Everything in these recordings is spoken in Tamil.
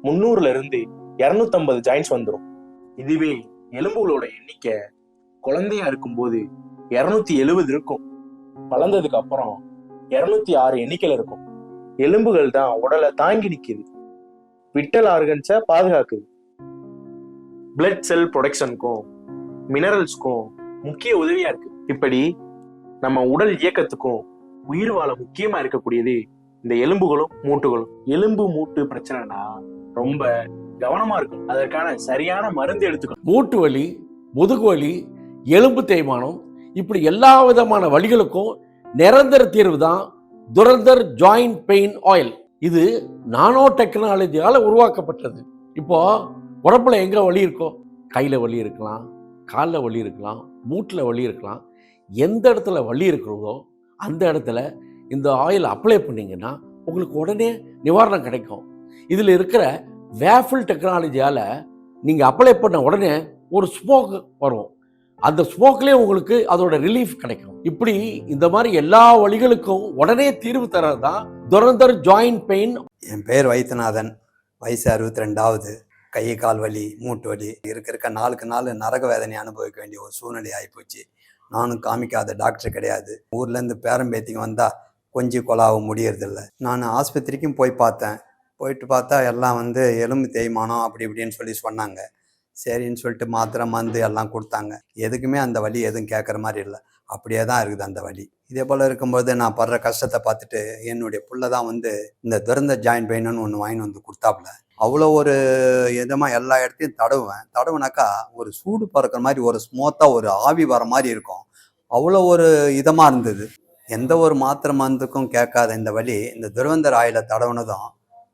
300ல இருந்து 250 ஜாயின்ஸ் வந்துடும். இதுவே எலும்புகளோட எண்ணிக்கை குழந்தையா இருக்கும்போது 270 இருக்கும். வளர்ந்ததுக்கு அப்புறம் 206 எண்ணிக்கையில இருக்கும். எலும்புகள் தான் உடலை தாங்கி நிக்குது, விட்டல் ஆர்கன்ஸை பாதுகாக்குது, பிளட் செல் ப்ரொடக்ஷனுக்கும் மினரல்ஸ்க்கும் முக்கிய உதவியா இருக்கு. இப்படி நம்ம உடல் இயக்கத்துக்கும் உயிர் வாழ முக்கியமா இருக்கக்கூடியது இந்த எலும்புகளும் மூட்டுகளும். எலும்பு மூட்டு பிரச்சனைனா ரொம்ப கவனமா இருக்கும். அதற்கான சரியான மருந்து எடுத்துக்கணும். மூட்டு வலி, முதுகு வலி, எலும்பு தேய்மானம், இப்படி எல்லா விதமான வலிகளுக்கும் நிரந்தர தீர்வு தான் துரந்தர் ஜாயிண்ட் பெயின் ஆயில். இது நானோ டெக்னாலஜியால உருவாக்கப்பட்டது. இப்போ உடம்புல எங்க வலி இருக்கோ, கையில வலி இருக்கலாம், காலில் வலி இருக்கலாம், மூட்டில் வலி இருக்கலாம். எந்த இடத்துல வலி இருக்கிறதோ அந்த இடத்துல இந்த ஆயில் அப்ளை பண்ணிங்கன்னா உங்களுக்கு உடனே நிவாரணம் கிடைக்கும். இதில் இருக்கிற வேஃபில் டெக்னாலஜியால் நீங்கள் அப்ளை பண்ண உடனே ஒரு ஸ்மோக் வரும். அந்த ஸ்மோக்லேயே உங்களுக்கு அதோட ரிலீஃப் கிடைக்கும். இப்படி இந்த மாதிரி எல்லா வலிகளுக்கும் உடனே தீர்வு தரது தான் துரந்தர் ஜாயிண்ட் பெயின். என் பேர் வைத்தியநாதன், வயசு 62. கை கால் வலி, மூட்டு வலி இருக்க நாளுக்கு நாள் நரக வேதனை அனுபவிக்க வேண்டிய ஒரு சூழ்நிலை ஆகிப்போச்சு. நானும் காமிக்காத டாக்டர் கிடையாது. ஊர்லேருந்து பேரம்பேத்திக்கு வந்தால் கொஞ்சம் கொலாவ முடியறதில்ல. நான் ஆஸ்பத்திரிக்கும் போயிட்டு பார்த்தா எல்லாம் எலும்பு தேய்மானம் அப்படி இப்படின்னு சொல்லி சொன்னாங்க. சரின்னு சொல்லிட்டு மாத்திரை மருந்து எல்லாம் கொடுத்தாங்க. எதுக்குமே அந்த வலி எதுவும் கேட்குற மாதிரி இல்லை, அப்படியே தான் இருக்குது அந்த வலி. இதே போல் இருக்கும்போது நான் படுற கஷ்டத்தை பார்த்துட்டு என்னுடைய புள்ள தான் இந்த துரந்தர் ஜாயிண்ட் பெயின்னு ஒன்று வாங்கிட்டு வந்து கொடுத்தாப்புல. அவ்வளோ ஒரு இதமாக எல்லா இடத்தையும் தடவுனாக்கா ஒரு சூடு பறக்கிற மாதிரி, ஒரு ஸ்மூத்தாக ஒரு ஆவி வர மாதிரி இருக்கும். அவ்வளோ ஒரு இதமாக இருந்தது. எந்த ஒரு மாத்திரை மருந்துக்கும் கேட்காத இந்த வலி இந்த துரந்தர் ஆயிலை தடவுனதும்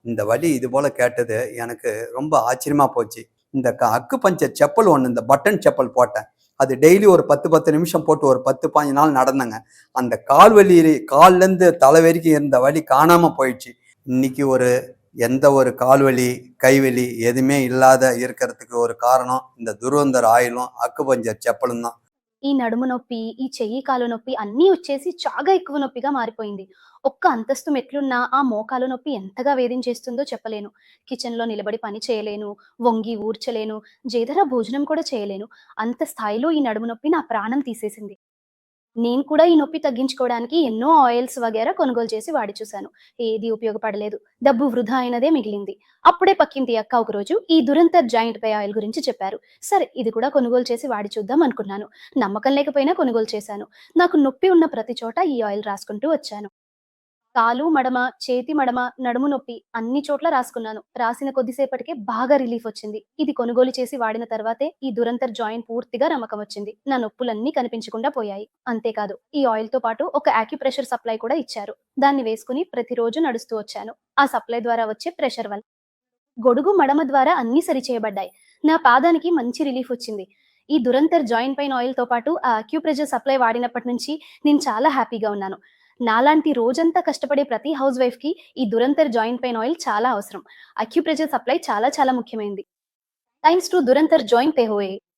இந்த வலி இது போல் கேட்டது எனக்கு ரொம்ப ஆச்சரியமாக போச்சு. இந்த அக்கு பஞ்சர் செப்பல் ஒன்று, இந்த பட்டன் செப்பல் போட்டேன். அது டெய்லி ஒரு 10 நிமிஷம் போட்டு ஒரு 10-15 நாள் நடந்தேங்க. அந்த கால்லேருந்து தலை வரைக்கும் இருந்த வலி காணாமல் போயிடுச்சு. இன்னைக்கு எந்த ஒரு கால்வலி கைவலி எதுவுமே இல்லாத இருக்கிறதுக்கு ஒரு காரணம் இந்த துரந்தர் ஆயிலும் అక్కు పంచర్ చెప్పலும் தான். ఈ నడుము నొప్పి, ఈ చెయ్యి కాలు నొప్పి అన్నీ వచ్చేసి చాలా ఎక్కువ నొప్పిగా మారిపోయింది. ఒక్క అంతస్తు మెట్లున్నా ఆ మోకాలు నొప్పి ఎంతగా వేధించేస్తుందో చెప్పలేను. కిచెన్లో నిలబడి పని చేయలేను, వంగి ఊర్చలేను, జేదర భోజనం కూడా చేయలేను. అంత స్థాయిలో ఈ నడుము నొప్పి నా ప్రాణం తీసేసింది. నేను కూడా ఈ నొప్పి తగ్గించుకోవడానికి ఎన్నో ఆయిల్స్ వగేరా కొనుగోలు చేసి వాడి చూశాను. ఏది ఉపయోగపడలేదు. డబ్బు వృధా అయినదే మిగిలింది. అప్పుడే పక్కింటి అక్క ఒకరోజు ఈ దురంతర్ జాయింట్ పై ఆయిల్ గురించి చెప్పారు. సరే ఇది కూడా కొనుగోలు చేసి వాడి చూద్దాం అనుకున్నాను. నమ్మకం లేకపోయినా కొనుగోలు చేశాను. నాకు నొప్పి ఉన్న ప్రతి చోట ఈ ఆయిల్ రాసుకుంటూ వచ్చాను. కాలు మడమ, చేతి మడమ, నడుము నొప్పి అన్ని చోట్ల రాసుకున్నాను. రాసిన కొద్దిసేపటికే బాగా రిలీఫ్ వచ్చింది. ఇది కొనుగోలు చేసి వాడిన తర్వాతే ఈ దురంతర్ జాయింట్ పూర్తిగా నమ్మకం వచ్చింది. నా నొప్పులన్నీ కనిపించకుండా పోయాయి. అంతేకాదు ఈ ఆయిల్ తో పాటు ఒక యాక్యుప్రెషర్ సప్లై కూడా ఇచ్చారు. దాన్ని వేసుకుని ప్రతిరోజు నడుస్తూ వచ్చాను. ఆ సప్లై ద్వారా వచ్చే ప్రెషర్ వల్ల గొడుగు మడమ ద్వారా అన్ని సరిచేయబడ్డాయి. నా పాదానికి మంచి రిలీఫ్ వచ్చింది. ఈ దురంతర్ జాయింట్ పెయిన్ ఆయిల్ తో పాటు ఆ యాక్యుప్రెషర్ సప్లై వాడినప్పటి నుంచి నేను చాలా హ్యాపీగా ఉన్నాను. నాలాంటి రోజంతా కష్టపడే ప్రతి హౌస్ వైఫ్ కి ఈ దురంతర్ జాయింట్ పెయిన్ ఆయిల్ చాలా అవసరం. అక్యుప్రెషర్ సప్లై చాలా చాలా ముఖ్యమైనది. Thanks to Durantar joint pain oil.